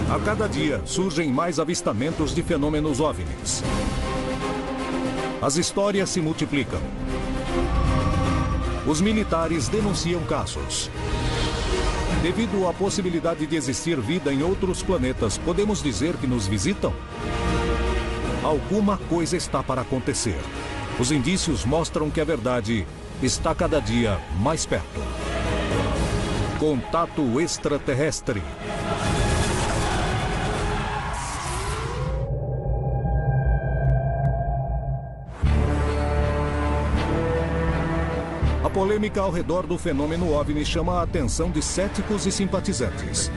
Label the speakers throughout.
Speaker 1: A cada dia surgem mais avistamentos de fenômenos OVNIs. As histórias se multiplicam. Os militares denunciam casos. Devido à possibilidade de existir vida em outros planetas, podemos dizer que nos visitam? Alguma coisa está para acontecer. Os indícios mostram que a verdade está cada dia mais perto. Contato extraterrestre. A polêmica ao redor do fenômeno OVNI chama a atenção de céticos e simpatizantes.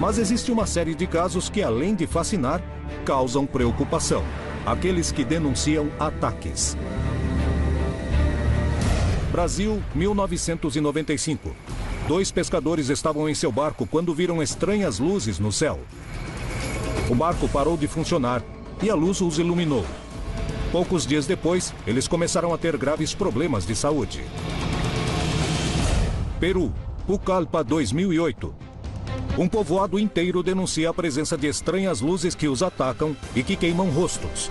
Speaker 1: Mas existe uma série de casos que, além de fascinar, causam preocupação. Aqueles que denunciam ataques. Brasil, 1995. 2 pescadores estavam em seu barco quando viram estranhas luzes no céu. O barco parou de funcionar e a luz os iluminou. Poucos dias depois, eles começaram a ter graves problemas de saúde. Peru, Pucallpa, 2008. Um povoado inteiro denuncia a presença de estranhas luzes que os atacam e que queimam rostos.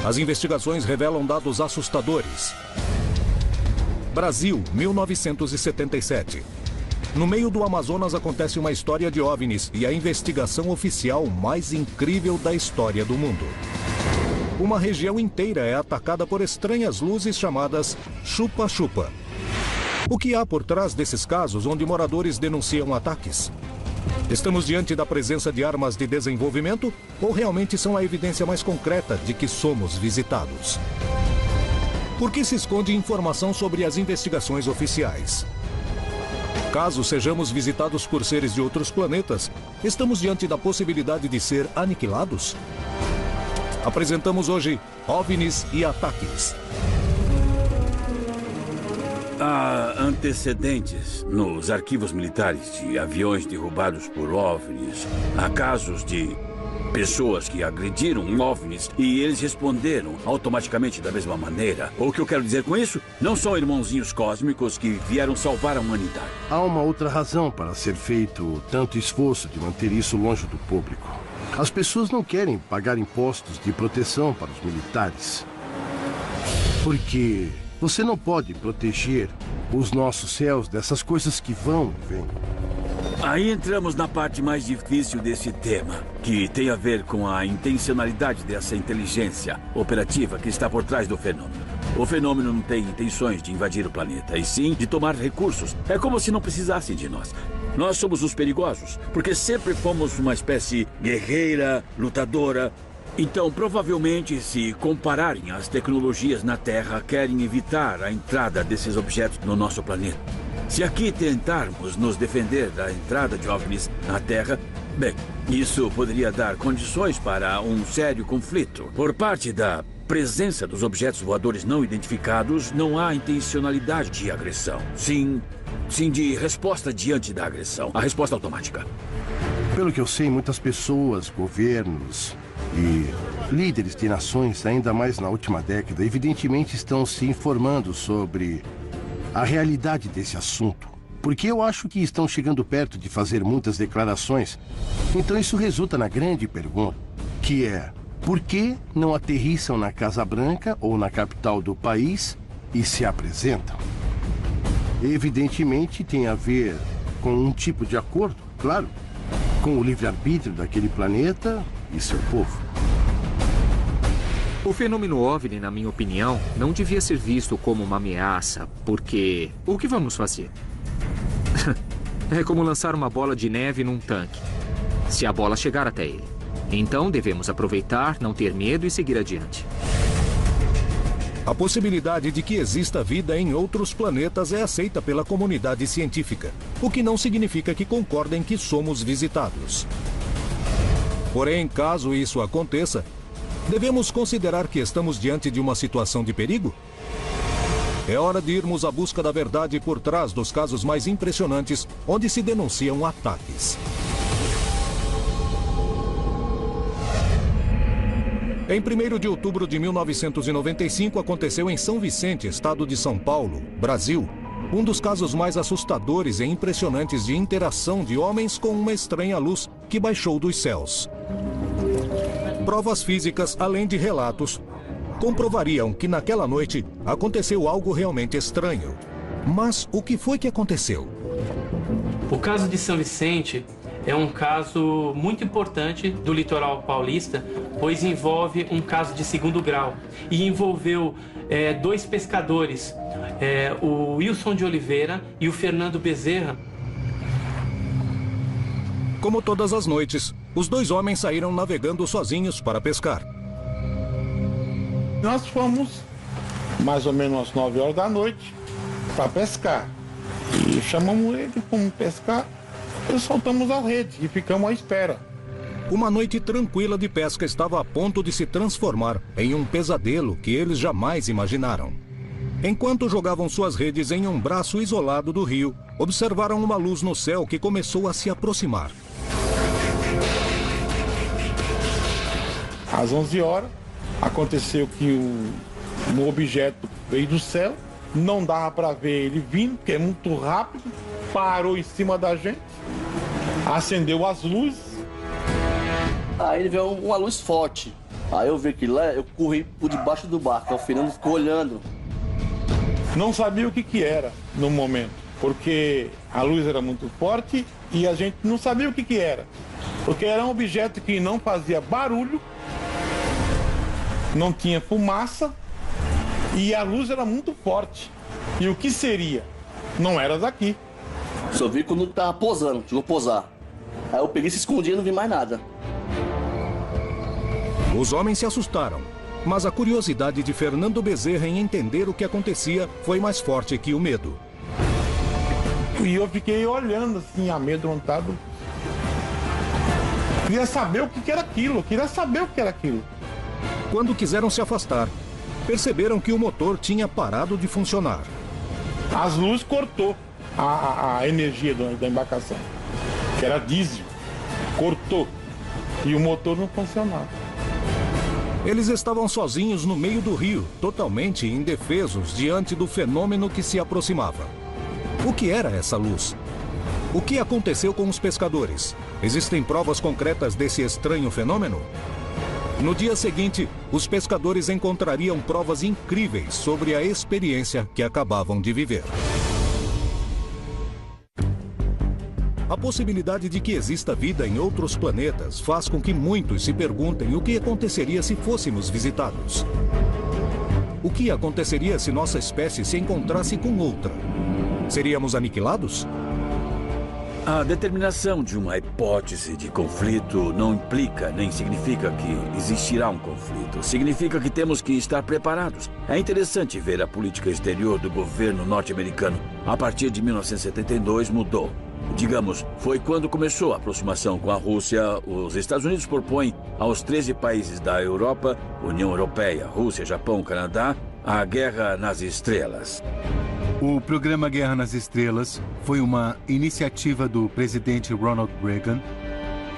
Speaker 1: As investigações revelam dados assustadores. Brasil, 1977. No meio do Amazonas acontece uma história de OVNIs e a investigação oficial mais incrível da história do mundo. Uma região inteira é atacada por estranhas luzes chamadas chupa-chupa. O que há por trás desses casos onde moradores denunciam ataques? Estamos diante da presença de armas de desenvolvimento ou realmente são a evidência mais concreta de que somos visitados? Por que se esconde informação sobre as investigações oficiais? Caso sejamos visitados por seres de outros planetas, estamos diante da possibilidade de ser aniquilados? Apresentamos hoje OVNIs e ataques.
Speaker 2: Há antecedentes nos arquivos militares de aviões derrubados por OVNIs. Há casos de pessoas que agrediram OVNIs e eles responderam automaticamente da mesma maneira. O que eu quero dizer com isso? Não são irmãozinhos cósmicos que vieram salvar a humanidade.
Speaker 3: Há uma outra razão para ser feito tanto esforço de manter isso longe do público. As pessoas não querem pagar impostos de proteção para os militares. Porque você não pode proteger os nossos céus dessas coisas que vão e vêm.
Speaker 2: Aí entramos na parte mais difícil desse tema, que tem a ver com a intencionalidade dessa inteligência operativa que está por trás do fenômeno. O fenômeno não tem intenções de invadir o planeta, e sim de tomar recursos. É como se não precisassem de nós. Nós somos os perigosos, porque sempre fomos uma espécie guerreira, lutadora. Então, provavelmente, se compararem as tecnologias na Terra, querem evitar a entrada desses objetos no nosso planeta. Se aqui tentarmos nos defender da entrada de OVNIs na Terra, bem, isso poderia dar condições para um sério conflito. Por parte da presença dos objetos voadores não identificados, não há intencionalidade de agressão. Sim de resposta diante da agressão. A resposta automática.
Speaker 3: Pelo que eu sei, muitas pessoas, governos e líderes de nações, ainda mais na última década, evidentemente estão se informando sobre a realidade desse assunto. Porque eu acho que estão chegando perto de fazer muitas declarações. Então isso resulta na grande pergunta, que é: por que não aterrissam na Casa Branca ou na capital do país e se apresentam? Evidentemente tem a ver com um tipo de acordo, claro, com o livre-arbítrio daquele planeta e seu povo.
Speaker 4: O fenômeno OVNI, na minha opinião, não devia ser visto como uma ameaça, porque o que vamos fazer? É como lançar uma bola de neve num tanque, se a bola chegar até ele. Então devemos aproveitar, não ter medo e seguir adiante.
Speaker 1: A possibilidade de que exista vida em outros planetas é aceita pela comunidade científica, o que não significa que concordem que somos visitados. Porém, caso isso aconteça, devemos considerar que estamos diante de uma situação de perigo? É hora de irmos à busca da verdade por trás dos casos mais impressionantes onde se denunciam ataques. Em 1º de outubro de 1995, aconteceu em São Vicente, estado de São Paulo, Brasil, um dos casos mais assustadores e impressionantes de interação de homens com uma estranha luz que baixou dos céus. Provas físicas, além de relatos, comprovariam que naquela noite aconteceu algo realmente estranho. Mas o que foi que aconteceu?
Speaker 5: O caso de São Vicente é um caso muito importante do litoral paulista, pois envolve um caso de segundo grau e envolveu dois pescadores, o Wilson de Oliveira e o Fernando Bezerra.
Speaker 1: Como todas as noites, os dois homens saíram navegando sozinhos para pescar.
Speaker 6: Nós fomos mais ou menos às 9 horas da noite para pescar. E chamamos ele, fomos pescar e soltamos a rede e ficamos à espera.
Speaker 1: Uma noite tranquila de pesca estava a ponto de se transformar em um pesadelo que eles jamais imaginaram. Enquanto jogavam suas redes em um braço isolado do rio, observaram uma luz no céu que começou a se aproximar.
Speaker 6: Às 11 horas, aconteceu que um objeto veio do céu, não dava para ver ele vindo, porque é muito rápido, parou em cima da gente, acendeu as luzes.
Speaker 7: Aí ele veio uma luz forte. Aí eu vi que lá, eu corri por debaixo do barco, o Fernando ficou olhando.
Speaker 6: Não sabia o que era no momento, porque a luz era muito forte e a gente não sabia o que era. Porque era um objeto que não fazia barulho, não tinha fumaça e a luz era muito forte. E o que seria? Não era daqui.
Speaker 7: Só vi quando tava posando, chegou a posar. Aí eu peguei e se escondi e não vi mais nada.
Speaker 1: Os homens se assustaram, mas a curiosidade de Fernando Bezerra em entender o que acontecia foi mais forte que o medo.
Speaker 6: E eu fiquei olhando assim, amedrontado. Queria saber o que era aquilo,
Speaker 1: Quando quiseram se afastar, perceberam que o motor tinha parado de funcionar.
Speaker 6: As luzes cortou a energia da embarcação, que era diesel, cortou e o motor não funcionava.
Speaker 1: Eles estavam sozinhos no meio do rio, totalmente indefesos diante do fenômeno que se aproximava. O que era essa luz? O que aconteceu com os pescadores? Existem provas concretas desse estranho fenômeno? No dia seguinte, os pescadores encontrariam provas incríveis sobre a experiência que acabavam de viver. A possibilidade de que exista vida em outros planetas faz com que muitos se perguntem o que aconteceria se fôssemos visitados. O que aconteceria se nossa espécie se encontrasse com outra? Seríamos aniquilados?
Speaker 2: A determinação de uma hipótese de conflito não implica nem significa que existirá um conflito. Significa que temos que estar preparados. É interessante ver a política exterior do governo norte-americano. A partir de 1972 mudou. Digamos, foi quando começou a aproximação com a Rússia. Os Estados Unidos propõem aos 13 países da Europa, União Europeia, Rússia, Japão, Canadá, a Guerra nas Estrelas.
Speaker 8: O programa Guerra nas Estrelas foi uma iniciativa do presidente Ronald Reagan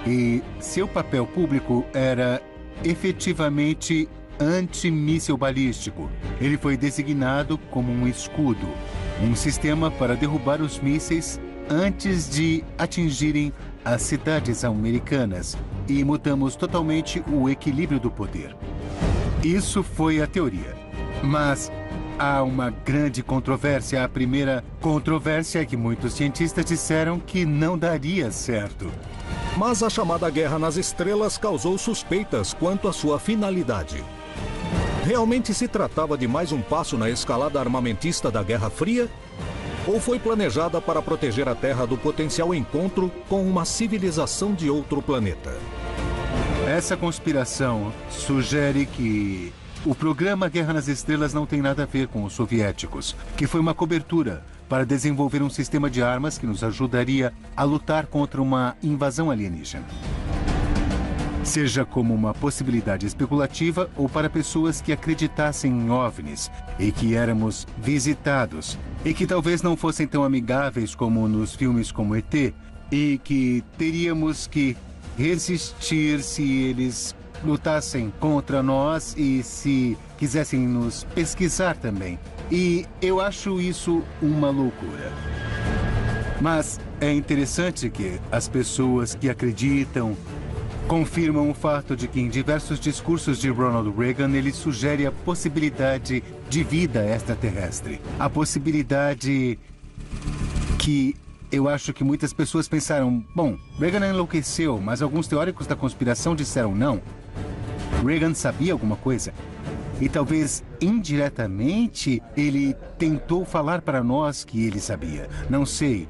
Speaker 8: e seu papel público era efetivamente antimíssil balístico. Ele foi designado como um escudo, um sistema para derrubar os mísseis antes de atingirem as cidades americanas, e mudamos totalmente o equilíbrio do poder. Isso foi a teoria. Mas há uma grande controvérsia. A primeira controvérsia é que muitos cientistas disseram que não daria certo.
Speaker 1: Mas a chamada Guerra nas Estrelas causou suspeitas quanto à sua finalidade. Realmente se tratava de mais um passo na escalada armamentista da Guerra Fria? Ou foi planejada para proteger a Terra do potencial encontro com uma civilização de outro planeta?
Speaker 8: Essa conspiração sugere que o programa Guerra nas Estrelas não tem nada a ver com os soviéticos, que foi uma cobertura para desenvolver um sistema de armas que nos ajudaria a lutar contra uma invasão alienígena. Seja como uma possibilidade especulativa ou para pessoas que acreditassem em OVNIs e que éramos visitados e que talvez não fossem tão amigáveis como nos filmes como ET e que teríamos que resistir se eles lutassem contra nós e se quisessem nos pesquisar também. E eu acho isso uma loucura. Mas é interessante que as pessoas que acreditam confirmam o fato de que em diversos discursos de Ronald Reagan ele sugere a possibilidade de vida extraterrestre. A possibilidade que eu acho que muitas pessoas pensaram, bom, Reagan enlouqueceu, mas alguns teóricos da conspiração disseram não. Reagan sabia alguma coisa. E talvez, indiretamente, ele tentou falar para nós que ele sabia. Não sei.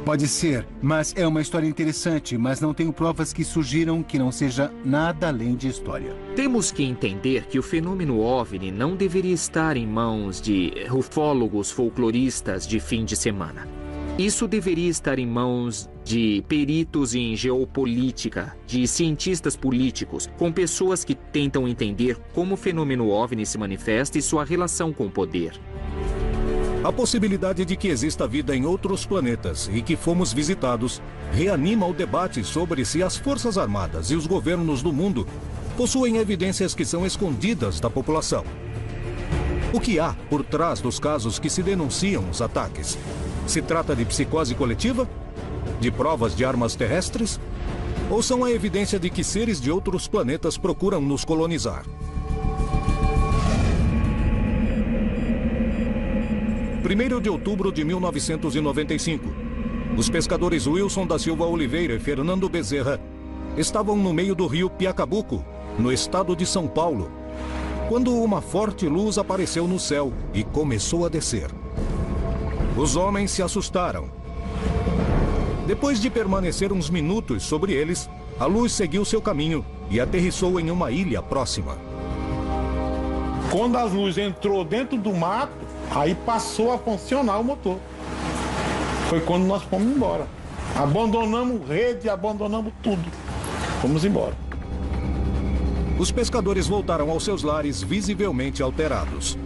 Speaker 8: Pode ser, mas é uma história interessante, mas não tenho provas que sugiram que não seja nada além de história.
Speaker 4: Temos que entender que o fenômeno OVNI não deveria estar em mãos de ufólogos folcloristas de fim de semana. Isso deveria estar em mãos de peritos em geopolítica, de cientistas políticos, com pessoas que tentam entender como o fenômeno OVNI se manifesta e sua relação com o poder.
Speaker 1: A possibilidade de que exista vida em outros planetas e que fomos visitados reanima o debate sobre se as Forças Armadas e os governos do mundo possuem evidências que são escondidas da população. O que há por trás dos casos que se denunciam os ataques? Se trata de psicose coletiva? De provas de armas terrestres? Ou são a evidência de que seres de outros planetas procuram nos colonizar? 1º de outubro de 1995, os pescadores Wilson da Silva Oliveira e Fernando Bezerra estavam no meio do rio Piacabuco, no estado de São Paulo, quando uma forte luz apareceu no céu e começou a descer. Os homens se assustaram. Depois de permanecer uns minutos sobre eles, a luz seguiu seu caminho e aterrissou em uma ilha próxima.
Speaker 6: Quando as luzes entrou dentro do mato, aí passou a funcionar o motor. Foi quando nós fomos embora. Abandonamos rede, abandonamos tudo. Fomos embora.
Speaker 1: Os pescadores voltaram aos seus lares visivelmente alterados.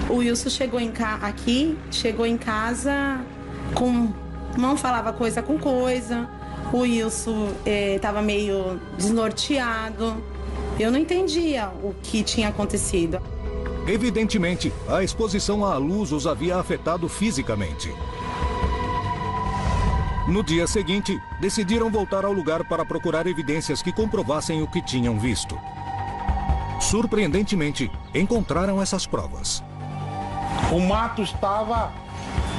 Speaker 9: O Wilson chegou em casa não falava coisa com coisa. O Wilson estava meio desnorteado. Eu não entendia o que tinha acontecido.
Speaker 1: Evidentemente, a exposição à luz os havia afetado fisicamente. No dia seguinte, decidiram voltar ao lugar para procurar evidências que comprovassem o que tinham visto. Surpreendentemente, encontraram essas provas.
Speaker 6: O mato estava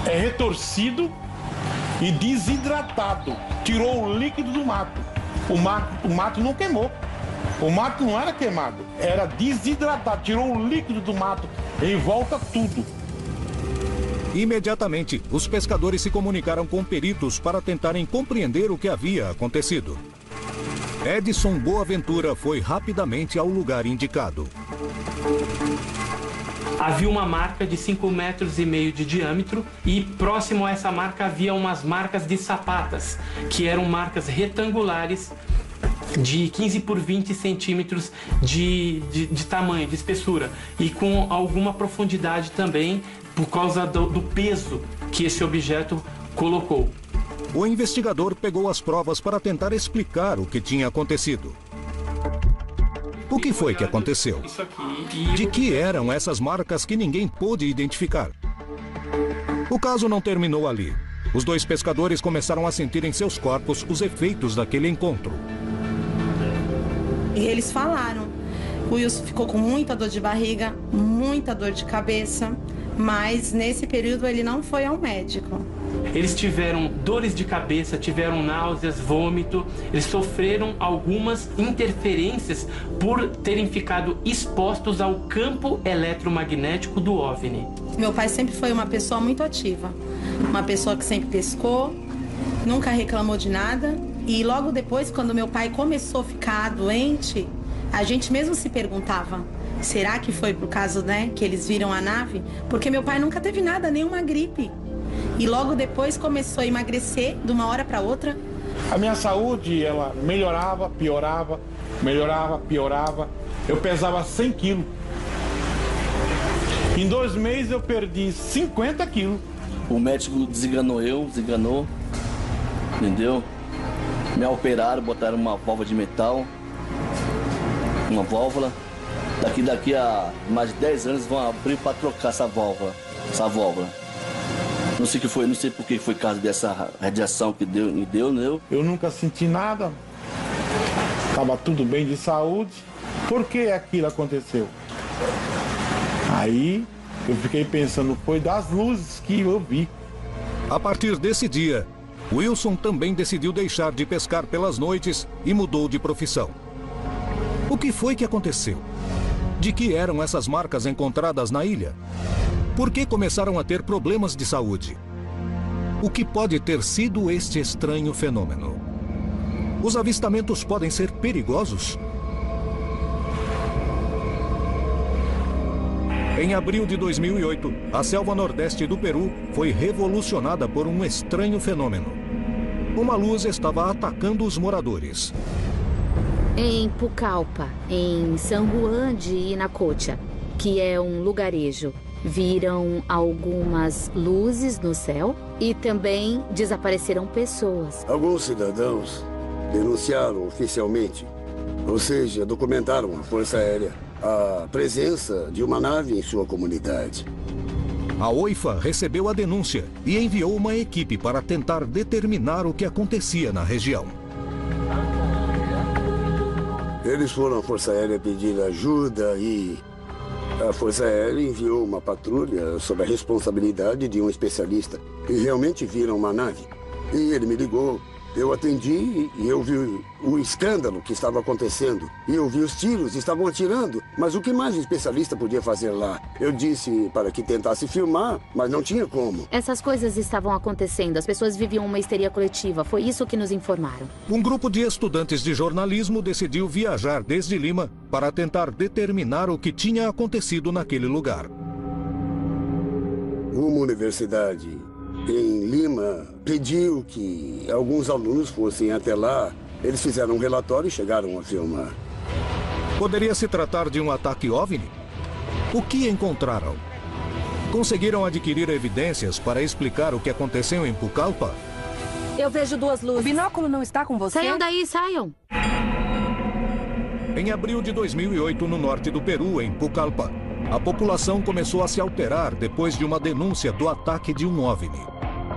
Speaker 6: retorcido e desidratado. Tirou o líquido do mato. O mato não queimou. O mato não era queimado, era desidratado. Tirou o líquido do mato, em volta tudo.
Speaker 1: Imediatamente, os pescadores se comunicaram com peritos para tentarem compreender o que havia acontecido. Edson Boaventura foi rapidamente ao lugar indicado.
Speaker 5: Havia uma marca de 5,5 metros de diâmetro e próximo a essa marca havia umas marcas de sapatas, que eram marcas retangulares de 15 por 20 centímetros de tamanho, de espessura, e com alguma profundidade também por causa do peso que esse objeto colocou.
Speaker 1: O investigador pegou as provas para tentar explicar o que tinha acontecido. O que foi que aconteceu? De que eram essas marcas que ninguém pôde identificar? O caso não terminou ali. Os dois pescadores começaram a sentir em seus corpos os efeitos daquele encontro.
Speaker 9: E eles falaram. O Wilson ficou com muita dor de barriga, muita dor de cabeça, mas nesse período ele não foi ao médico.
Speaker 5: Eles tiveram dores de cabeça, tiveram náuseas, vômito. Eles sofreram algumas interferências por terem ficado expostos ao campo eletromagnético do OVNI.
Speaker 9: Meu pai sempre foi uma pessoa muito ativa. Uma pessoa que sempre pescou, nunca reclamou de nada. E logo depois, quando meu pai começou a ficar doente, a gente mesmo se perguntava, será que foi por causa, que eles viram a nave? Porque meu pai nunca teve nada, nenhuma gripe. E logo depois começou a emagrecer de uma hora para outra.
Speaker 6: A minha saúde, ela melhorava, piorava, melhorava, piorava. Eu pesava 100 quilos. Em 2 meses eu perdi 50 quilos.
Speaker 7: O médico desenganou, entendeu? Me operaram, botaram uma válvula de metal, uma válvula. Daqui a mais de 10 anos vão abrir para trocar essa válvula. Não sei por que foi caso dessa radiação que me deu, né?
Speaker 6: Eu nunca senti nada. Tava tudo bem de saúde. Por que aquilo aconteceu? Aí eu fiquei pensando, foi das luzes que eu vi.
Speaker 1: A partir desse dia, Wilson também decidiu deixar de pescar pelas noites e mudou de profissão. O que foi que aconteceu? De que eram essas marcas encontradas na ilha? Por que começaram a ter problemas de saúde? O que pode ter sido este estranho fenômeno? Os avistamentos podem ser perigosos? Em abril de 2008, a selva nordeste do Peru foi revolucionada por um estranho fenômeno. Uma luz estava atacando os moradores.
Speaker 10: Em Pucallpa, em San Juan de Inacocha, que é um lugarejo, viram algumas luzes no céu e também desapareceram pessoas.
Speaker 11: Alguns cidadãos denunciaram oficialmente, ou seja, documentaram a Força Aérea, a presença de uma nave em sua comunidade.
Speaker 1: A OIFA recebeu a denúncia e enviou uma equipe para tentar determinar o que acontecia na região.
Speaker 11: Eles foram à Força Aérea pedir ajuda e a Força Aérea enviou uma patrulha sob a responsabilidade de um especialista. E realmente viram uma nave. E ele me ligou. Eu atendi e eu vi o escândalo que estava acontecendo. E eu vi os tiros, estavam atirando. Mas o que mais o especialista podia fazer lá? Eu disse para que tentasse filmar, mas não tinha como.
Speaker 10: Essas coisas estavam acontecendo. As pessoas viviam uma histeria coletiva. Foi isso que nos informaram.
Speaker 1: Um grupo de estudantes de jornalismo decidiu viajar desde Lima para tentar determinar o que tinha acontecido naquele lugar.
Speaker 11: Uma universidade em Lima pediu que alguns alunos fossem até lá. Eles fizeram um relatório e chegaram a filmar.
Speaker 1: Poderia se tratar de um ataque OVNI? O que encontraram? Conseguiram adquirir evidências para explicar o que aconteceu em Pucallpa?
Speaker 12: Eu vejo duas luzes.
Speaker 13: O binóculo não está com você?
Speaker 10: Saiam daí, saiam!
Speaker 1: Em abril de 2008, no norte do Peru, em Pucallpa, a população começou a se alterar depois de uma denúncia do ataque de um OVNI.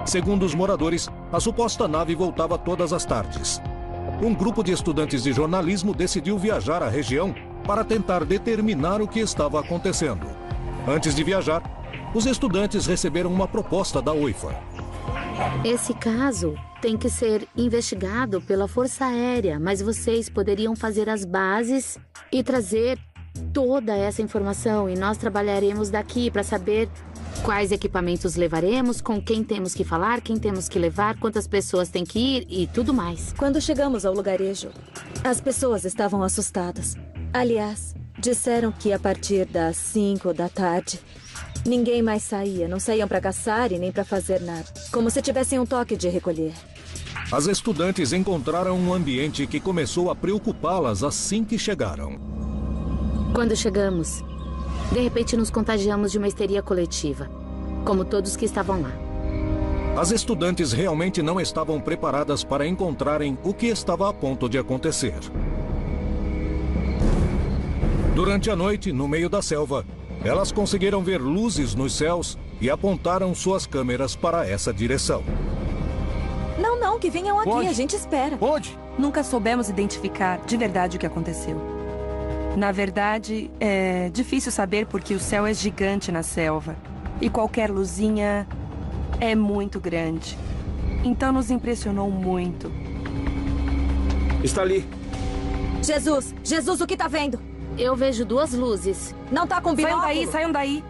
Speaker 1: Segundo os moradores, a suposta nave voltava todas as tardes. Um grupo de estudantes de jornalismo decidiu viajar à região para tentar determinar o que estava acontecendo. Antes de viajar, os estudantes receberam uma proposta da OIFA.
Speaker 10: Esse caso tem que ser investigado pela Força Aérea, mas vocês poderiam fazer as bases e trazer toda essa informação e nós trabalharemos daqui para saber quais equipamentos levaremos, com quem temos que falar, quem temos que levar, quantas pessoas têm que ir e tudo mais.
Speaker 12: Quando chegamos ao lugarejo, as pessoas estavam assustadas. Aliás, disseram que a partir das 5 da tarde, ninguém mais saía. Não saíam para caçar e nem para fazer nada. Como se tivessem um toque de recolher.
Speaker 1: As estudantes encontraram um ambiente que começou a preocupá-las assim que chegaram.
Speaker 10: Quando chegamos, de repente nos contagiamos de uma histeria coletiva, como todos que estavam lá.
Speaker 1: As estudantes realmente não estavam preparadas para encontrarem o que estava a ponto de acontecer. Durante a noite, no meio da selva, elas conseguiram ver luzes nos céus e apontaram suas câmeras para essa direção.
Speaker 12: Não, que venham aqui,
Speaker 13: Onde?
Speaker 12: A gente espera.
Speaker 13: Onde? Nunca soubemos identificar de verdade o que aconteceu. Na verdade, é difícil saber porque o céu é gigante na selva. E qualquer luzinha é muito grande. Então nos impressionou muito.
Speaker 2: Está ali.
Speaker 12: Jesus, o que tá vendo?
Speaker 10: Eu vejo duas luzes.
Speaker 12: Não tá com binóculo?
Speaker 13: Saiam daí.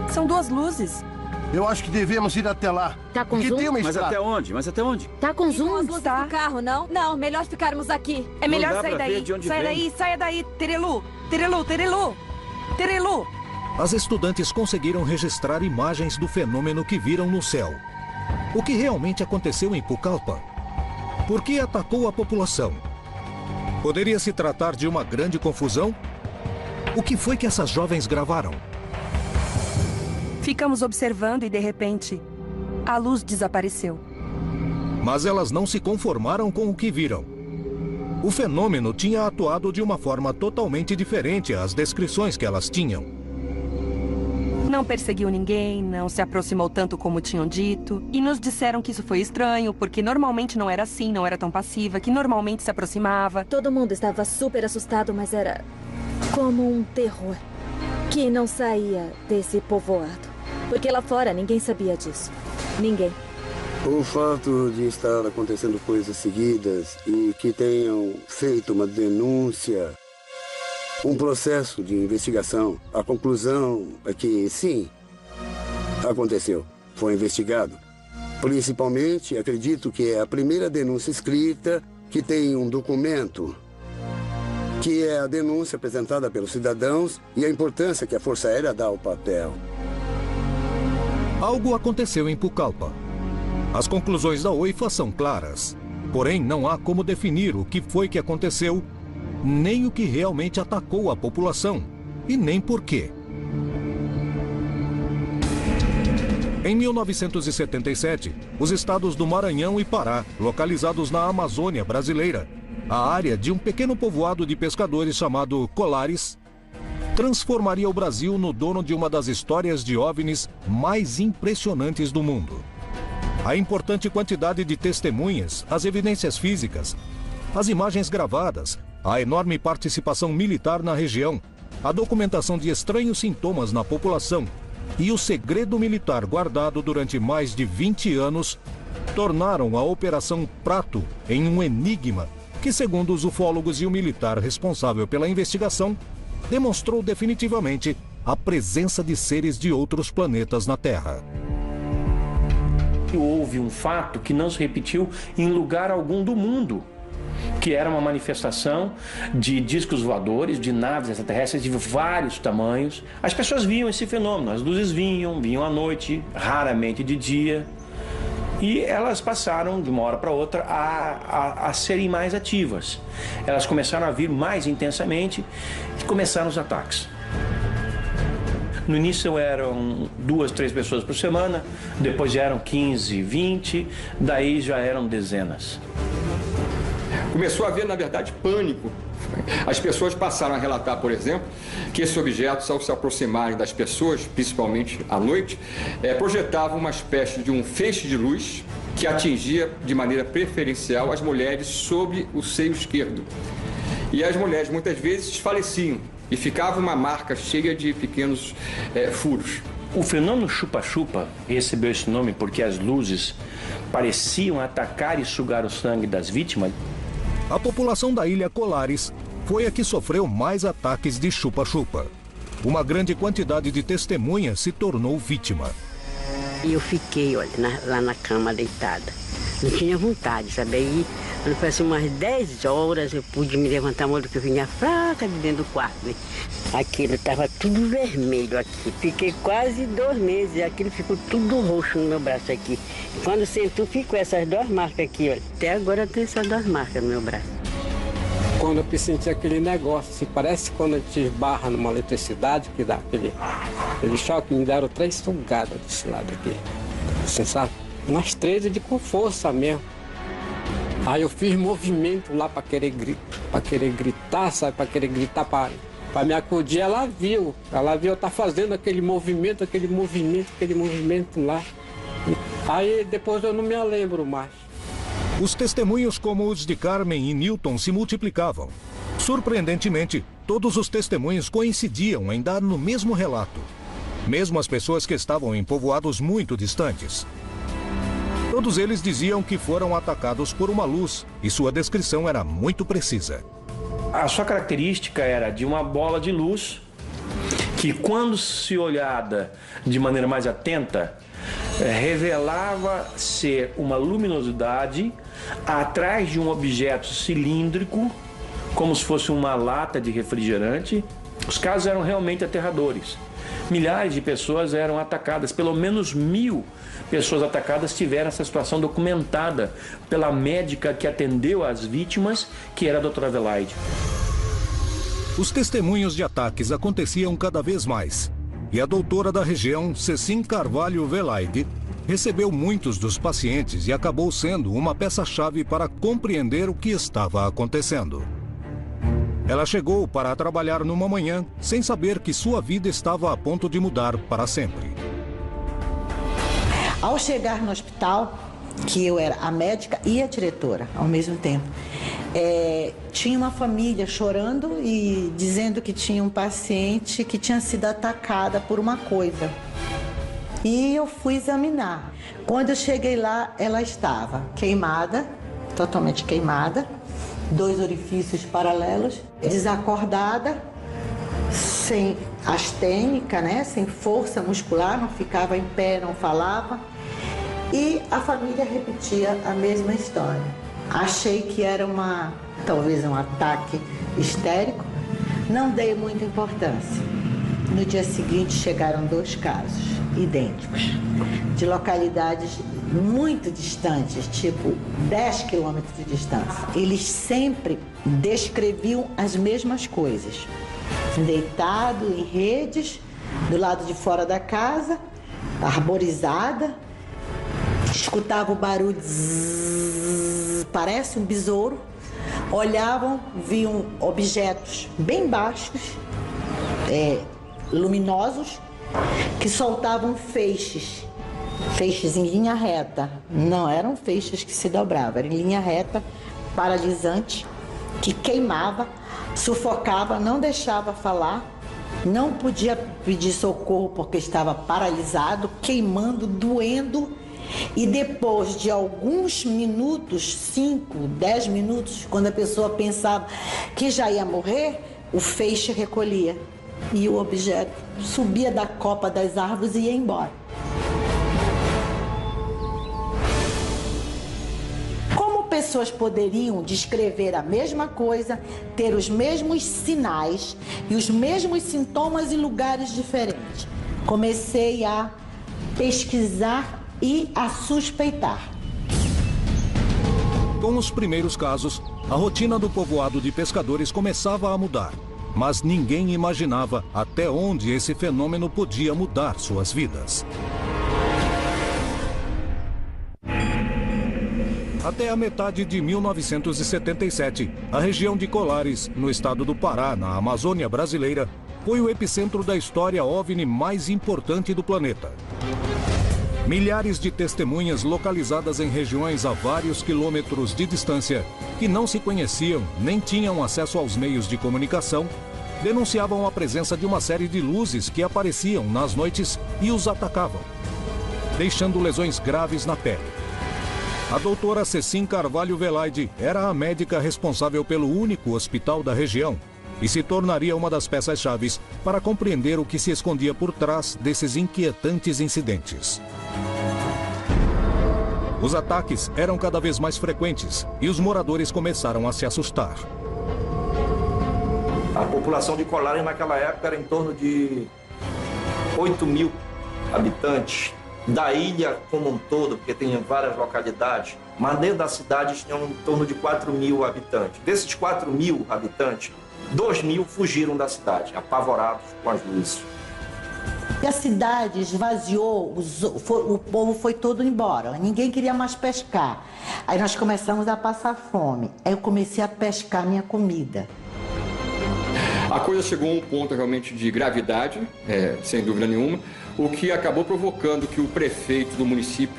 Speaker 13: São duas luzes.
Speaker 3: Eu acho que devemos ir até lá.
Speaker 10: Tá com
Speaker 3: Porque
Speaker 10: zoom?
Speaker 3: tem uma
Speaker 2: Mas
Speaker 3: estrada.
Speaker 2: até onde?
Speaker 10: Tá com zoom?
Speaker 12: As luzes do carro, não? Não, melhor ficarmos aqui.
Speaker 13: É melhor
Speaker 2: dá
Speaker 13: sair
Speaker 2: pra ver
Speaker 13: daí.
Speaker 2: de onde
Speaker 13: Saia
Speaker 2: vem.
Speaker 13: daí, saia daí. Terelu, Terelu, Terelu. Terelu.
Speaker 1: As estudantes conseguiram registrar imagens do fenômeno que viram no céu. O que realmente aconteceu em Pucallpa? Por que atacou a população? Poderia se tratar de uma grande confusão? O que foi que essas jovens gravaram?
Speaker 13: Ficamos observando e, de repente, a luz desapareceu.
Speaker 1: Mas elas não se conformaram com o que viram. O fenômeno tinha atuado de uma forma totalmente diferente às descrições que elas tinham.
Speaker 13: Não perseguiu ninguém, não se aproximou tanto como tinham dito. E nos disseram que isso foi estranho, porque normalmente não era assim, não era tão passiva, que normalmente se aproximava.
Speaker 12: Todo mundo estava super assustado, mas era como um terror que não saía desse povoado. Porque lá fora ninguém sabia disso. Ninguém.
Speaker 11: O fato de estar acontecendo coisas seguidas e que tenham feito uma denúncia, um processo de investigação, a conclusão é que sim, aconteceu, foi investigado. Principalmente, acredito que é a primeira denúncia escrita que tem um documento, que é a denúncia apresentada pelos cidadãos e a importância que a Força Aérea dá ao papel.
Speaker 1: Algo aconteceu em Pucallpa. As conclusões da OIFA são claras. Porém, não há como definir o que foi que aconteceu, nem o que realmente atacou a população, e nem por quê. Em 1977, os estados do Maranhão e Pará, localizados na Amazônia brasileira, a área de um pequeno povoado de pescadores chamado Colares, transformaria o Brasil no dono de uma das histórias de OVNIs mais impressionantes do mundo. A importante quantidade de testemunhas, as evidências físicas, as imagens gravadas, a enorme participação militar na região, a documentação de estranhos sintomas na população e o segredo militar guardado durante mais de 20 anos tornaram a Operação Prato em um enigma que, segundo os ufólogos e o militar responsável pela investigação, demonstrou definitivamente a presença de seres de outros planetas na Terra.
Speaker 14: Houve um fato que não se repetiu em lugar algum do mundo, que era uma manifestação de discos voadores, de naves extraterrestres de vários tamanhos. As pessoas viam esse fenômeno, as luzes vinham à noite, raramente de dia, e elas passaram de uma hora para outra a serem mais ativas. Elas começaram a vir mais intensamente e começaram os ataques. No início eram 2, 3 pessoas por semana, depois já eram 15, 20, daí já eram dezenas.
Speaker 15: Começou a haver, na verdade, pânico. As pessoas passaram a relatar, por exemplo, que esses objetos, ao se aproximarem das pessoas, principalmente à noite, projetavam uma espécie de um feixe de luz que atingia de maneira preferencial as mulheres sobre o seio esquerdo. E as mulheres, muitas vezes, desfaleciam e ficava uma marca cheia de pequenos furos.
Speaker 14: O fenômeno chupa-chupa recebeu esse nome porque as luzes pareciam atacar e sugar o sangue das vítimas.
Speaker 1: A população da ilha Colares foi a que sofreu mais ataques de chupa-chupa. Uma grande quantidade de testemunhas se tornou vítima.
Speaker 16: E eu fiquei, olha, lá na cama deitada. Não tinha vontade, sabe? Aí, quando foi assim, umas 10 horas, eu pude me levantar, porque eu vinha fraca de dentro do quarto, né? Aquilo estava tudo vermelho aqui. Fiquei quase 2 meses e aquilo ficou tudo roxo no meu braço aqui. Quando sentou, ficou essas 2 marcas aqui, olha. Até agora eu tenho essas 2 marcas no meu braço.
Speaker 17: Quando eu senti aquele negócio, assim, parece quando a gente esbarra numa eletricidade, que dá aquele choque, me deram 3 sugadas desse lado aqui. Você sabe? Umas 3 de com força mesmo. Aí eu fiz movimento lá para querer gritar, sabe? Para querer gritar para me acudir. Ela viu eu tá fazendo aquele movimento lá. Aí depois eu não me lembro mais.
Speaker 1: Os testemunhos como os de Carmen e Newton se multiplicavam. Surpreendentemente, todos os testemunhos coincidiam em dar no mesmo relato. Mesmo as pessoas que estavam em povoados muito distantes. Todos eles diziam que foram atacados por uma luz e sua descrição era muito precisa.
Speaker 14: A sua característica era de uma bola de luz que, quando se olhada de maneira mais atenta, revelava ser uma luminosidade atrás de um objeto cilíndrico, como se fosse uma lata de refrigerante. Os casos eram realmente aterradores. Milhares de pessoas eram atacadas, pelo menos 1000 pessoas atacadas tiveram essa situação documentada pela médica que atendeu as vítimas, que era a doutora Adelaide.
Speaker 1: Os testemunhos de ataques aconteciam cada vez mais. E a doutora da região, Cecim Carvalho Velaide, recebeu muitos dos pacientes e acabou sendo uma peça-chave para compreender o que estava acontecendo. Ela chegou para trabalhar numa manhã sem saber que sua vida estava a ponto de mudar para sempre.
Speaker 18: Ao chegar no hospital, que eu era a médica e a diretora ao mesmo tempo, tinha uma família chorando e dizendo que tinha um paciente que tinha sido atacada por uma coisa. E eu fui examinar. Quando eu cheguei lá, ela estava queimada, totalmente queimada, 2 orifícios paralelos, desacordada, sem astênica, né? Sem força muscular, não ficava em pé, não falava. E a família repetia a mesma história. Achei que era talvez um ataque histérico, não dei muita importância. No dia seguinte chegaram 2 casos idênticos, de localidades muito distantes, tipo 10 quilômetros de distância. Eles sempre descreviam as mesmas coisas. Deitado em redes, do lado de fora da casa, arborizada, escutava o barulho, zzz, parece um besouro, olhavam, viam objetos bem baixos, luminosos, que soltavam feixes em linha reta. Não eram feixes que se dobravam, era em linha reta, paralisante, que queimava, sufocava, não deixava falar, não podia pedir socorro porque estava paralisado, queimando, doendo. E depois de alguns minutos, 5, 10 minutos, quando a pessoa pensava que já ia morrer, o feixe recolhia e o objeto subia da copa das árvores e ia embora. Como pessoas poderiam descrever a mesma coisa, ter os mesmos sinais e os mesmos sintomas em lugares diferentes? Comecei a pesquisar e a suspeitar.
Speaker 1: Com os primeiros casos, a rotina do povoado de pescadores começava a mudar. Mas ninguém imaginava até onde esse fenômeno podia mudar suas vidas. Até a metade de 1977, a região de Colares, no estado do Pará, na Amazônia brasileira, foi o epicentro da história OVNI mais importante do planeta. Milhares de testemunhas localizadas em regiões a vários quilômetros de distância, que não se conheciam nem tinham acesso aos meios de comunicação, denunciavam a presença de uma série de luzes que apareciam nas noites e os atacavam, deixando lesões graves na pele. A doutora Cecim Carvalho Velaide era a médica responsável pelo único hospital da região e se tornaria uma das peças-chaves para compreender o que se escondia por trás desses inquietantes incidentes. Os ataques eram cada vez mais frequentes e os moradores começaram a se assustar.
Speaker 19: A população de Colares naquela época era em torno de 8.000 habitantes. Da ilha como um todo, porque tem várias localidades, mas dentro da cidade tinham em torno de 4.000 habitantes. Desses 4.000 habitantes, 2.000 fugiram da cidade, apavorados com as luzes.
Speaker 18: E a cidade esvaziou, o povo foi todo embora, ninguém queria mais pescar. Aí nós começamos a passar fome, aí eu comecei a pescar minha comida.
Speaker 15: A coisa chegou a um ponto realmente de gravidade, sem dúvida nenhuma, o que acabou provocando que o prefeito do município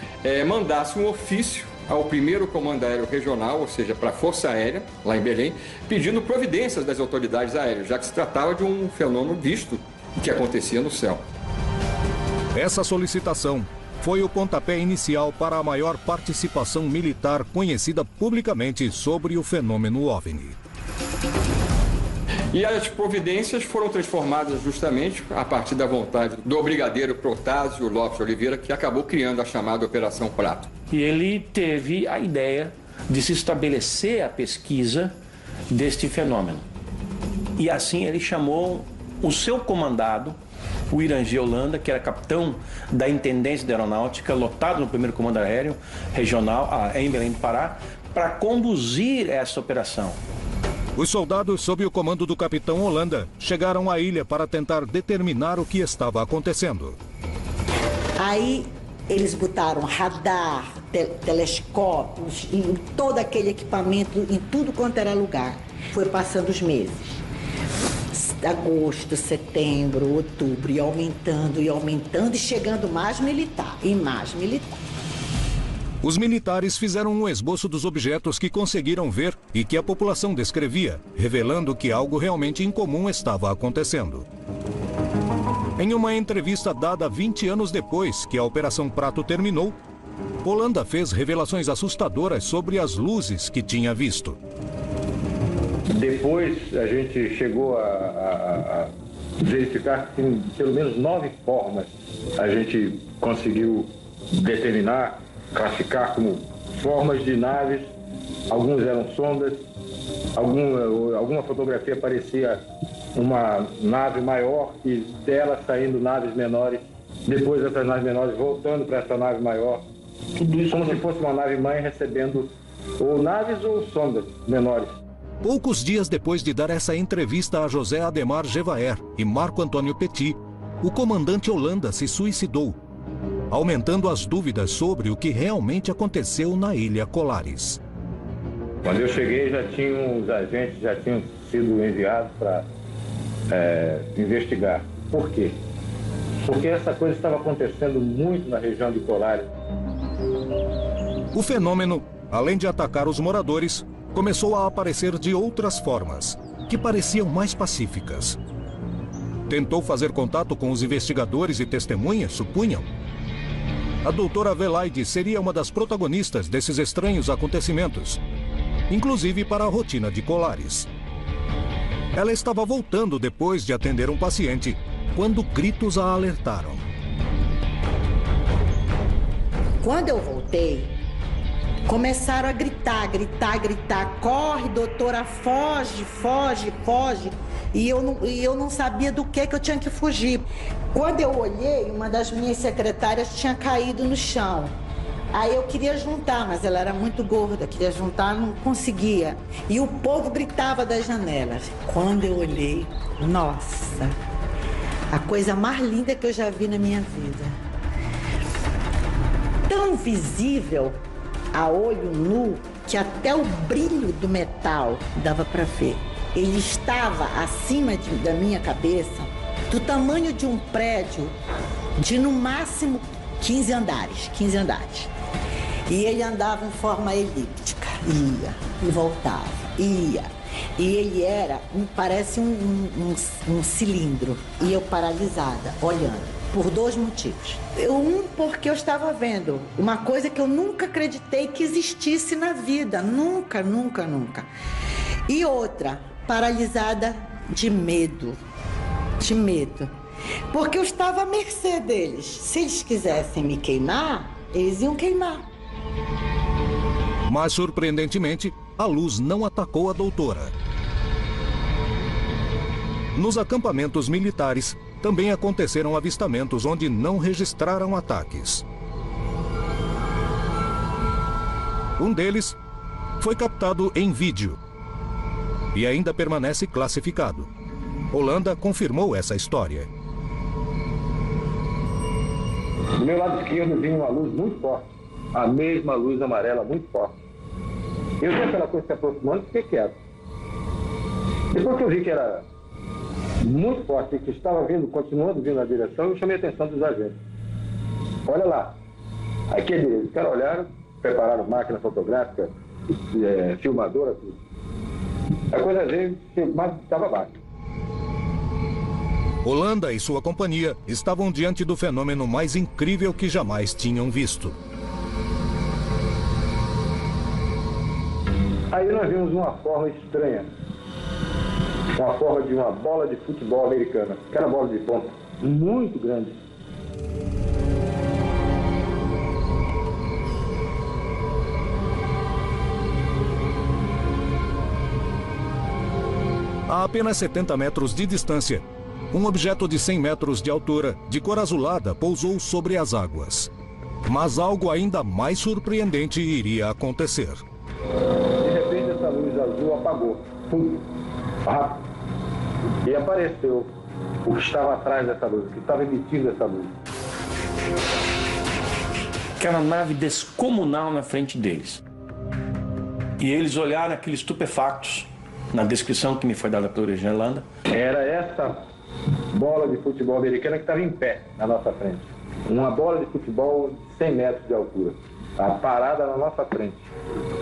Speaker 15: mandasse um ofício ao primeiro comando aéreo regional, ou seja, para a Força Aérea, lá em Belém, pedindo providências das autoridades aéreas, já que se tratava de um fenômeno visto que acontecia no céu.
Speaker 1: Essa solicitação foi o pontapé inicial para a maior participação militar conhecida publicamente sobre o fenômeno OVNI.
Speaker 15: E as providências foram transformadas justamente a partir da vontade do brigadeiro Protásio Lopes Oliveira, que acabou criando a chamada Operação Prato.
Speaker 14: E ele teve a ideia de se estabelecer a pesquisa deste fenômeno. E assim ele chamou o seu comandado, o Irangê Holanda, que era capitão da Intendência da Aeronáutica, lotado no primeiro comando aéreo regional em Belém do Pará, para conduzir essa operação.
Speaker 1: Os soldados, sob o comando do capitão Holanda, chegaram à ilha para tentar determinar o que estava acontecendo.
Speaker 18: Aí eles botaram radar, telescópios e todo aquele equipamento em tudo quanto era lugar. Foi passando os meses. Agosto, setembro, outubro, e aumentando, e chegando mais militar, e mais militar.
Speaker 1: Os militares fizeram um esboço dos objetos que conseguiram ver e que a população descrevia, revelando que algo realmente incomum estava acontecendo. Em uma entrevista dada 20 anos depois que a Operação Prato terminou, Holanda fez revelações assustadoras sobre as luzes que tinha visto.
Speaker 20: Depois a gente chegou a verificar que em pelo menos 9 formas a gente conseguiu determinar, classificar como formas de naves. Alguns eram sondas, alguma fotografia parecia uma nave maior e dela saindo naves menores, depois essas naves menores voltando para essa nave maior. Tudo isso como se fosse uma nave mãe recebendo ou naves ou sondas menores.
Speaker 1: Poucos dias depois de dar essa entrevista a José Ademar Gevaer e Marco Antônio Petit, o comandante Holanda se suicidou, aumentando as dúvidas sobre o que realmente aconteceu na Ilha Colares.
Speaker 20: Quando eu cheguei, os agentes já tinham sido enviados para investigar. Por quê? Porque essa coisa estava acontecendo muito na região de Colares.
Speaker 1: O fenômeno, além de atacar os moradores, começou a aparecer de outras formas, que pareciam mais pacíficas. Tentou fazer contato com os investigadores e testemunhas, supunham. A doutora Velaide seria uma das protagonistas desses estranhos acontecimentos, inclusive para a rotina de Colares. Ela estava voltando depois de atender um paciente, quando gritos a alertaram.
Speaker 18: Quando eu voltei, começaram a gritar, corre, doutora, foge. E eu não sabia do que eu tinha que fugir. Quando eu olhei, uma das minhas secretárias tinha caído no chão. Aí eu queria juntar, mas ela era muito gorda, queria juntar, não conseguia. E o povo gritava das janelas. Quando eu olhei, nossa, a coisa mais linda que eu já vi na minha vida. Tão visível a olho nu que até o brilho do metal dava para ver. Ele estava acima da minha cabeça, do tamanho de um prédio de no máximo 15 andares. E ele andava em forma elíptica, ia e voltava, ia. E ele parece um cilindro. E eu paralisada, olhando. Por 2 motivos. Porque eu estava vendo uma coisa que eu nunca acreditei que existisse na vida. Nunca. E outra, paralisada de medo. Porque eu estava à mercê deles. Se eles quisessem me queimar, eles iam queimar.
Speaker 1: Mas, surpreendentemente, a luz não atacou a doutora. Nos acampamentos militares, também aconteceram avistamentos onde não registraram ataques. Um deles foi captado em vídeo e ainda permanece classificado. Holanda confirmou essa história.
Speaker 20: Do meu lado esquerdo vinha uma luz muito forte, a mesma luz amarela muito forte. Eu vi aquela coisa se aproximando e fiquei quieto. Depois que eu vi que era muito forte, que estava continuando vindo na direção, eu chamei a atenção dos agentes. Olha lá. Aí que eles caras olharam, prepararam máquina fotográfica, filmadora, tudo. A coisa veio, mas estava baixo.
Speaker 1: Holanda e sua companhia estavam diante do fenômeno mais incrível que jamais tinham visto.
Speaker 20: Aí nós vimos uma forma estranha. Uma forma de uma bola de futebol americana. Aquela bola de ponta, muito grande.
Speaker 1: A apenas 70 metros de distância, um objeto de 100 metros de altura, de cor azulada, pousou sobre as águas. Mas algo ainda mais surpreendente iria acontecer.
Speaker 20: De repente essa luz azul apagou. Rápido. E apareceu o que estava atrás dessa luz, o que estava emitindo essa luz.
Speaker 14: Aquela nave descomunal na frente deles. E eles olharam aqueles estupefactos. na descrição que me foi dada pelo Yolanda.
Speaker 20: Era essa bola de futebol americana que estava em pé na nossa frente. Uma bola de futebol de 100 metros de altura. Estava parada na nossa frente.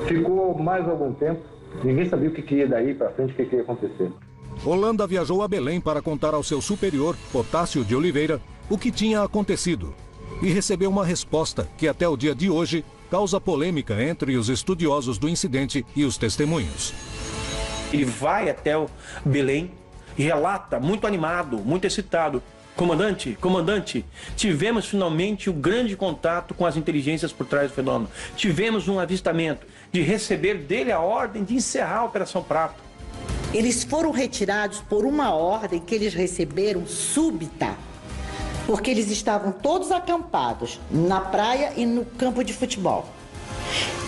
Speaker 20: Ficou mais algum tempo, ninguém sabia o que ia daí para frente, o que ia acontecer.
Speaker 1: Yolanda viajou a Belém para contar ao seu superior, Potássio de Oliveira, o que tinha acontecido. E recebeu uma resposta que até o dia de hoje causa polêmica entre os estudiosos do incidente e os testemunhos.
Speaker 14: Ele vai até o Belém e relata, muito animado, muito excitado: Comandante, tivemos finalmente o grande contato com as inteligências por trás do fenômeno. Tivemos um avistamento de receber dele a ordem de encerrar a Operação Prato.
Speaker 18: Eles foram retirados por uma ordem que eles receberam súbita, porque eles estavam todos acampados na praia e no campo de futebol.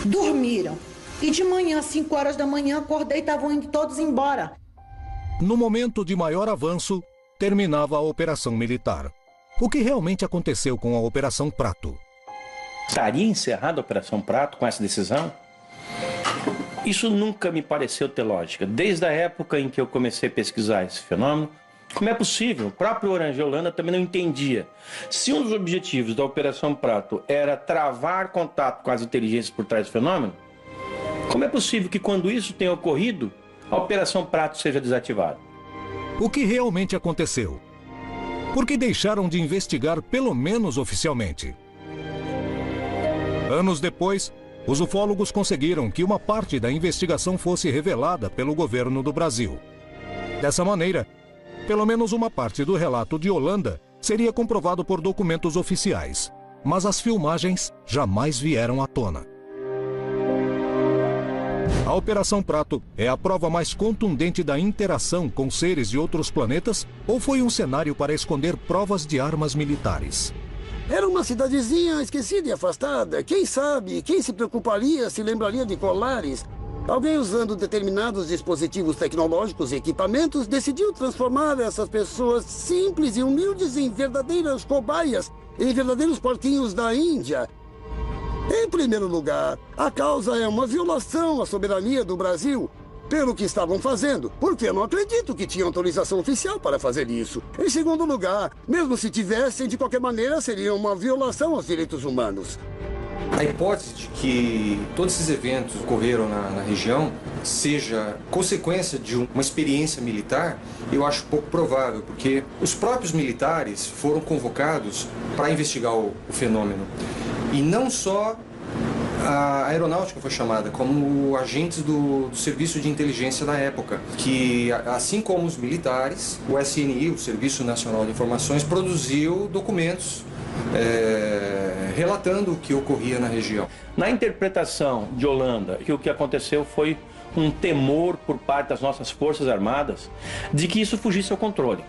Speaker 18: Dormiram e de manhã, 5 horas da manhã, acordei e estavam indo todos embora.
Speaker 1: No momento de maior avanço, terminava a operação militar. O que realmente aconteceu com a Operação Prato?
Speaker 14: Estaria encerrada a Operação Prato com essa decisão? Isso nunca me pareceu ter lógica. Desde a época em que eu comecei a pesquisar esse fenômeno, como é possível? O próprio Orange Yolanda também não entendia. Se um dos objetivos da Operação Prato era travar contato com as inteligências por trás do fenômeno, como é possível que quando isso tenha ocorrido, a Operação Prato seja desativada?
Speaker 1: O que realmente aconteceu? Por que deixaram de investigar, pelo menos oficialmente? Anos depois, os ufólogos conseguiram que uma parte da investigação fosse revelada pelo governo do Brasil. Dessa maneira, pelo menos uma parte do relato de Yolanda seria comprovado por documentos oficiais, mas as filmagens jamais vieram à tona. A Operação Prato é a prova mais contundente da interação com seres de outros planetas ou foi um cenário para esconder provas de armas militares?
Speaker 11: Era uma cidadezinha esquecida e afastada. Quem sabe, quem se preocuparia, se lembraria de Colares? Alguém usando determinados dispositivos tecnológicos e equipamentos decidiu transformar essas pessoas simples e humildes em verdadeiras cobaias, em verdadeiros porquinhos da Índia. Em primeiro lugar, a causa é uma violação à soberania do Brasil pelo que estavam fazendo, porque eu não acredito que tinha autorização oficial para fazer isso. Em segundo lugar, mesmo se tivessem, de qualquer maneira, seria uma violação aos direitos humanos.
Speaker 21: A hipótese de que todos esses eventos ocorreram na região seja consequência de uma experiência militar, eu acho pouco provável, porque os próprios militares foram convocados para investigar o fenômeno. E não só a aeronáutica foi chamada, como agentes do serviço de inteligência da época, que, assim como os militares, o SNI, o Serviço Nacional de Informações, produziu documentos relatando o que ocorria na região.
Speaker 14: Na interpretação de Yolanda, que o que aconteceu foi um temor por parte das nossas Forças Armadas de que isso fugisse ao controle.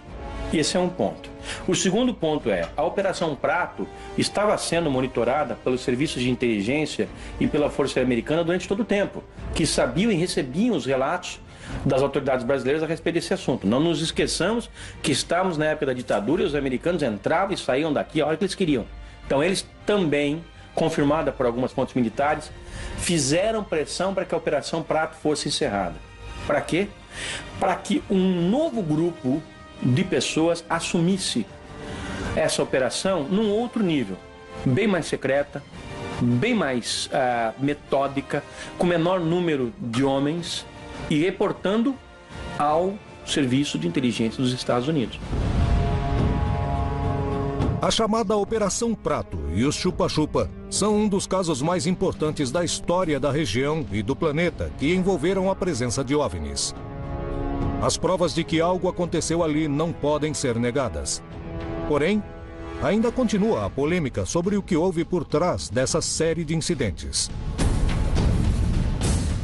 Speaker 14: E esse é um ponto. O segundo ponto é, a Operação Prato estava sendo monitorada pelos serviços de inteligência e pela Força Aérea Americana durante todo o tempo, que sabiam e recebiam os relatos das autoridades brasileiras a respeito desse assunto. Não nos esqueçamos que estávamos na época da ditadura e os americanos entravam e saíam daqui a hora que eles queriam. Então eles também, confirmada por algumas fontes militares, fizeram pressão para que a Operação Prato fosse encerrada. Para quê? Para que um novo grupo de pessoas assumisse essa operação num outro nível, bem mais secreta, bem mais metódica, com menor número de homens e reportando ao Serviço de Inteligência dos Estados Unidos.
Speaker 1: A chamada Operação Prato e os Chupa-Chupa são um dos casos mais importantes da história da região e do planeta que envolveram a presença de OVNIs. As provas de que algo aconteceu ali não podem ser negadas. Porém, ainda continua a polêmica sobre o que houve por trás dessa série de incidentes.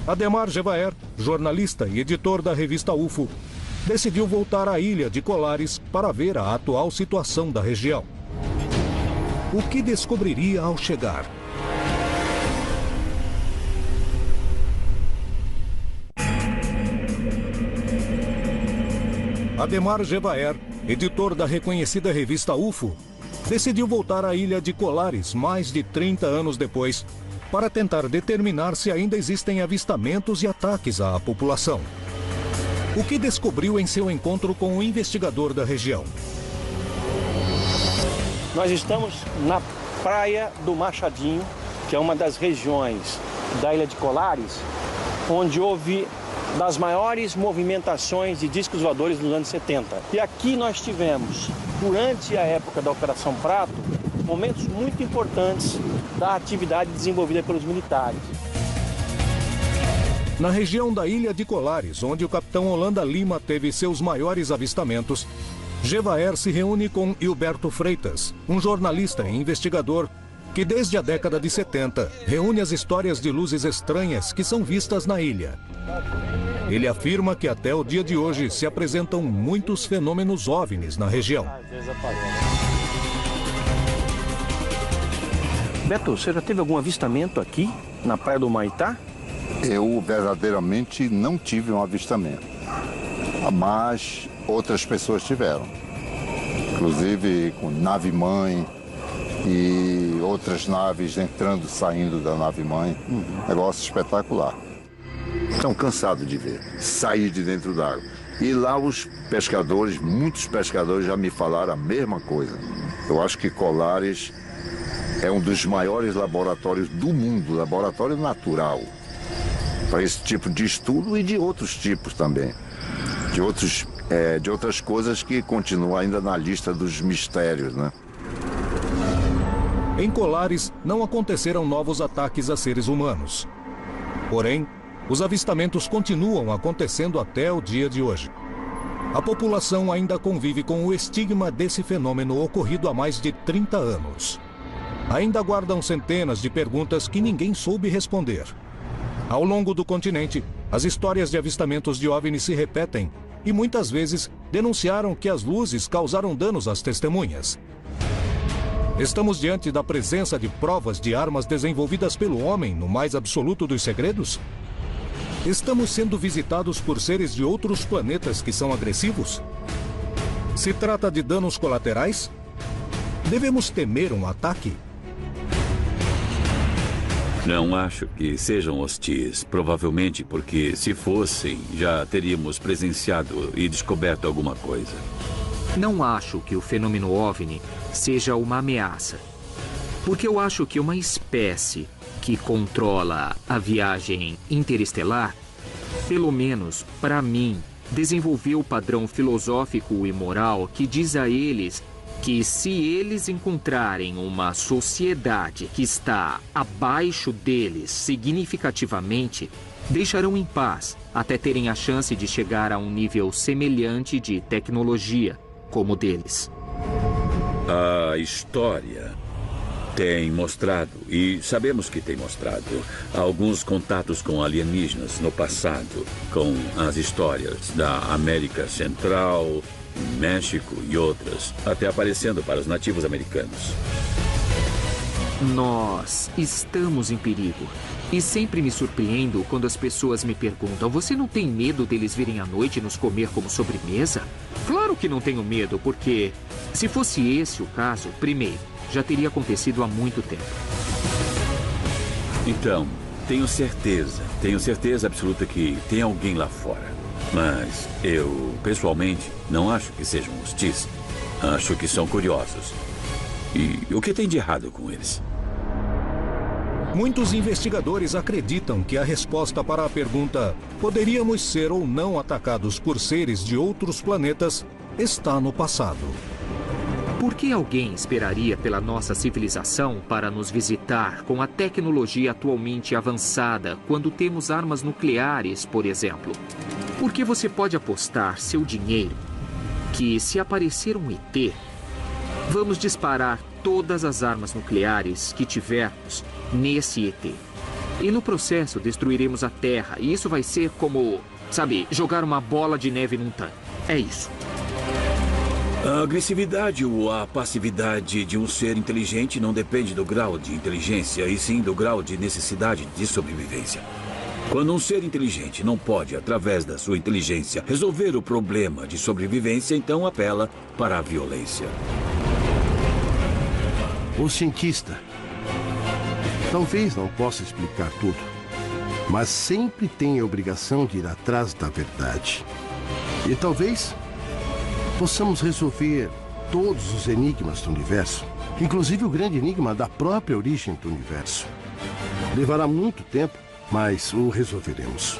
Speaker 1: Ademar Gevaert, jornalista e editor da revista UFO, decidiu voltar à ilha de Colares para ver a atual situação da região. O que descobriria ao chegar? Ademar Gevaert, editor da reconhecida revista UFO, decidiu voltar à ilha de Colares mais de 30 anos depois para tentar determinar se ainda existem avistamentos e ataques à população. O que descobriu em seu encontro com o investigador da região?
Speaker 14: Nós estamos na Praia do Machadinho, que é uma das regiões da Ilha de Colares, onde houve das maiores movimentações de discos voadores nos anos 70. E aqui nós tivemos, durante a época da Operação Prato, momentos muito importantes da atividade desenvolvida pelos militares.
Speaker 1: Na região da Ilha de Colares, onde o capitão Holanda Lima teve seus maiores avistamentos, Gevaer se reúne com Hilberto Freitas, um jornalista e investigador que desde a década de 70 reúne as histórias de luzes estranhas que são vistas na ilha. Ele afirma que até o dia de hoje se apresentam muitos fenômenos OVNIs na região.
Speaker 14: Beto, você já teve algum avistamento aqui na Praia do Humaitá?
Speaker 8: Eu verdadeiramente não tive um avistamento, mas outras pessoas tiveram, inclusive com nave-mãe e outras naves entrando e saindo da nave-mãe, negócio espetacular. Estão cansados de ver, sair de dentro d'água. E lá os pescadores, muitos pescadores já me falaram a mesma coisa. Eu acho que Colares é um dos maiores laboratórios do mundo, laboratório natural, para esse tipo de estudo e de outros tipos também, de outras coisas que continuam ainda na lista dos mistérios, né?
Speaker 1: Em Colares não aconteceram novos ataques a seres humanos. Porém, os avistamentos continuam acontecendo até o dia de hoje. A população ainda convive com o estigma desse fenômeno ocorrido há mais de 30 anos. Ainda guardam centenas de perguntas que ninguém soube responder. Ao longo do continente, as histórias de avistamentos de OVNIs se repetem e muitas vezes denunciaram que as luzes causaram danos às testemunhas. Estamos diante da presença de provas de armas desenvolvidas pelo homem no mais absoluto dos segredos? Estamos sendo visitados por seres de outros planetas que são agressivos? Se trata de danos colaterais? Devemos temer um ataque?
Speaker 2: Não acho que sejam hostis, provavelmente porque, se fossem, já teríamos presenciado e descoberto alguma coisa.
Speaker 4: Não acho que o fenômeno OVNI seja uma ameaça, porque eu acho que uma espécie que controla a viagem interestelar, pelo menos para mim, desenvolveu o padrão filosófico e moral que diz a eles que se eles encontrarem uma sociedade que está abaixo deles significativamente, deixarão em paz até terem a chance de chegar a um nível semelhante de tecnologia como o deles.
Speaker 2: A história tem mostrado, e sabemos que tem mostrado, alguns contatos com alienígenas no passado, com as histórias da América Central, México e outras, até aparecendo para os nativos americanos.
Speaker 4: Nós estamos em perigo. E sempre me surpreendo quando as pessoas me perguntam: você não tem medo deles virem à noite e nos comer como sobremesa? Claro que não tenho medo, porque se fosse esse o caso, primeiro, já teria acontecido há muito tempo.
Speaker 2: Então, tenho certeza absoluta que tem alguém lá fora. Mas eu, pessoalmente, não acho que sejam hostis. Acho que são curiosos. E o que tem de errado com eles?
Speaker 1: Muitos investigadores acreditam que a resposta para a pergunta poderíamos ser ou não atacados por seres de outros planetas está no passado.
Speaker 4: Por que alguém esperaria pela nossa civilização para nos visitar com a tecnologia atualmente avançada quando temos armas nucleares, por exemplo? Porque você pode apostar seu dinheiro que, se aparecer um ET, vamos disparar todas as armas nucleares que tivermos nesse ET. E no processo destruiremos a Terra. E isso vai ser como, sabe, jogar uma bola de neve num tanque. É isso.
Speaker 2: A agressividade ou a passividade de um ser inteligente não depende do grau de inteligência, e sim do grau de necessidade de sobrevivência. Quando um ser inteligente não pode, através da sua inteligência, resolver o problema de sobrevivência, então apela para a violência.
Speaker 3: O cientista talvez não possa explicar tudo, mas sempre tem a obrigação de ir atrás da verdade. E talvez possamos resolver todos os enigmas do universo, inclusive o grande enigma da própria origem do universo. Levará muito tempo, mas o resolveremos.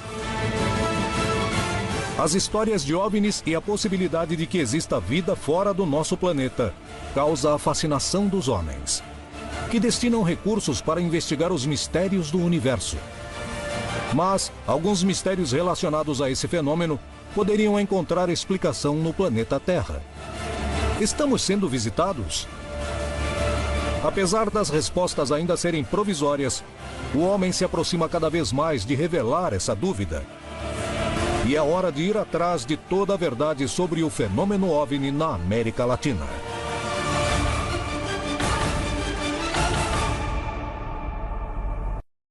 Speaker 1: As histórias de OVNIs e a possibilidade de que exista vida fora do nosso planeta causa a fascinação dos homens, que destinam recursos para investigar os mistérios do universo. Mas alguns mistérios relacionados a esse fenômeno poderiam encontrar explicação no planeta Terra. Estamos sendo visitados? Apesar das respostas ainda serem provisórias, o homem se aproxima cada vez mais de revelar essa dúvida. E é hora de ir atrás de toda a verdade sobre o fenômeno OVNI na América Latina.